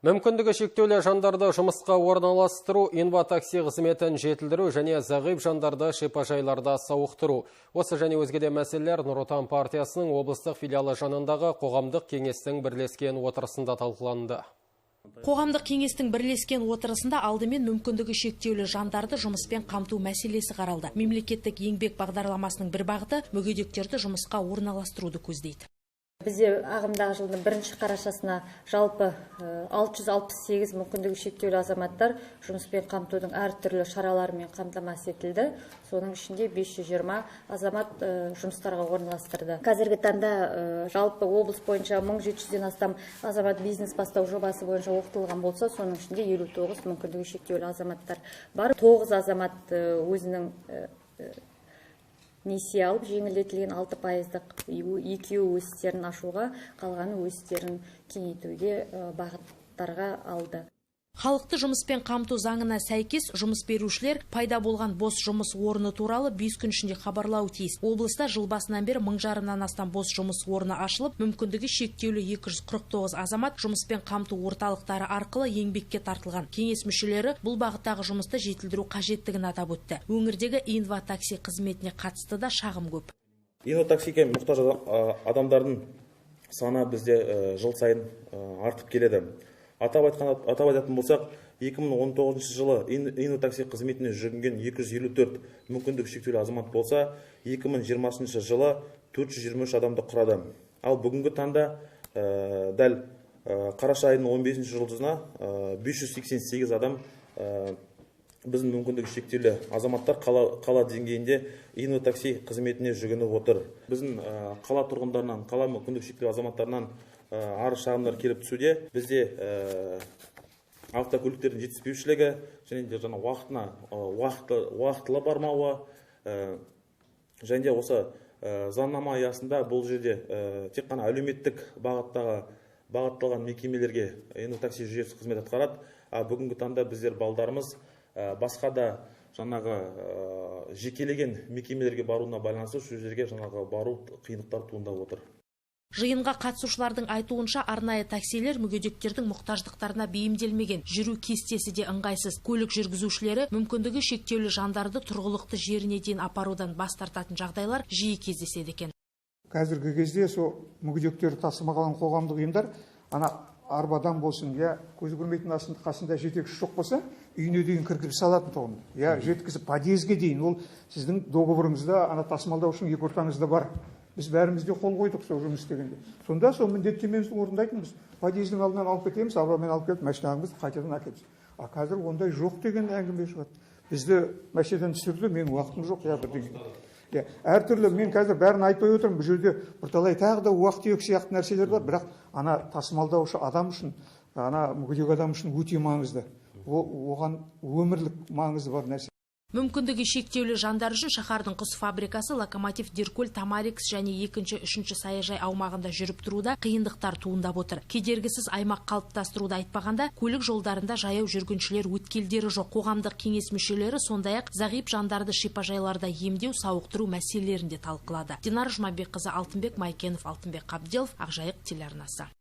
Мүмкіндігі шектеулі жандарды жұмысқа орналастыру, инва-такси қызметін жетілдіру және зағип жандарды шипажайларда сауықтыру. Осы және өзгеде мәселелер Нұр Отан партиясының облыстық филиалы жанындағы қоғамдық кеңестің бірлескен отырысында талқыланды. Қоғамдық кеңестің бірлескен отырысында алдымен мүмкіндігі шектеулі жандарды жұмыспен қамту мәселесі қаралды. Мемлекеттік еңбек бағдарламасының бір бағыты мүгедектерді жұмысқа орналастыруды көздейді. Бізде ағымдағы жылдың 1 қарашасына жалпы 668 мүмкіндігі шектеулі азаматтар жұмыспен қамтудың әртүрлі шараларымен қамтамасыз етілді. Соның ішінде 520 азамат жұмыстарға орналастырды. Қазіргі таңда жалпы облыс бойынша 1700-ден астам азамат бизнес бастау жобасы бойынша оқытылған болса, соның ішінде 59 мүмкіндігі шектеулі азаматтар бар. 9 азамат өзінің несие алып, жеңілдетілген 6%-дық екеуі өз істерін ашуға, қалғаны өз істерін кеңейтуге бағыттарға алды. Халықты жұмыспен қамту заңына сәйкес жұмыс берушілер пайда болған бос жұмыс орны туралы 5 күн ішінде хабарлауы тиіс. Облыста жыл басынан бері 1000-жарымнан астам бос жұмыс орны ашылып, мүмкіндігі шектеулі 249 азамат жұмыспен қамту орталықтары арқылы еңбекке тартылған. Кеңес мүшелері бұл бағыттағы жұмысты жетілдіру қажеттігін атап өтті. Өңірдегі инва-такси қызметіне қатысты да шағым көп. Инва-таксиге мұқтаж адамдардың саны бізде жыл сайын артып келеді. Атап айтатын болсақ, 2019 жылы инва-такси қызметіне жүгінген 254 мүмкіндігі шектеулі азамат болса, 2020 жылы 423 адамды құрады. Ал бүгінгі таңда дәл қараша айының 15 жұлдызына 588 адам біздің мүмкіндігі шектеулі азаматтар қала деңгейінде инва-такси қызметіне жүгініп отыр. Біздің қала тұрғындарынан, қала мүмкіндігі шектеулі азаматтарынан арыз шағымдар келіп түсуде. Бізде автокөліктердің жетіспеушілігі және де уақытылы бармауы және де осы заңнама аясында бұл жерде тек қана әлеуметтік бағытталған мекемелерге инва-такси жүйесі қызмет атқарады. Бүгінгі таңда біздер балдарымыз басқа да жекелеген мекемелерге баруына байланысты сол жерге бару қиындықтар туындап отыр. Жиынға қатысушылардың айтуынша арнайы таксилер мүгедектердің мұқтаждықтарына бейімделмеген, жүру кестесі де ыңғайсыз. Көлік жүргізушілері мүмкіндігі шектеулі жандарды тұрғылықты жеріне дейін апарудан бас тартатын жағдайлар жиі кездеседі екен. Қазіргі кезде сол мүгедектерді тасымалдаған қоғамдық ұйымдар арбадан болсын, көзі көрмейтін қасында жетекші жоқ болса, үйіне дейін кіргізіп салатын тұғын. Жеткізіп подъезге дейін, ол сіздің договорыңызда, тасымалдаушының екі ортаңызда бар. Біз бәрімізде қол қойдық сол жұмыс істегенде. Сонда сол міндеттемемізді орындайтынбыз. Подъездің алдынан алып кетеміз, арбамен алып келіп, машинамызды қайтадан әкелеміз. Қазір ондай жоқ деген әңгіме шығады. Бізді машинадан түсірді, менің уақытым жоқ, бірдеңе. Әртүрлі, мен қазір бәрін айтпай отырмын, бұл жерде бірталай тағы да уақыт өк сияқты нәрселер бар, бірақ тасымалдаушы адам үшін, мүгедек адам үшін өте маңызды. Оған өмірлік маңызы бар нәрсе. Мүмкіндігі шектеулі жандар үшін шаһардың құс фабрикасы, локомотив Диркөл, Тамарикс және 2-3 саяжай аумағында жүріп тұруда қиындықтар туындап отыр. Кедергісіз аймақ қалыптастыруды айтпағанда, көлік жолдарында жаяу жүргіншілер өткелдері жоқ. Қоғамдық кеңес мүшелері сондай-ақ зағип жандарды шипажайларда емдеу, сауықтыру мәселелерінде талқылады. Динар Жұмабекқызы, Алтынбек Майкенов, Алтынбек Қабделов, Ақжайық телеарнасы.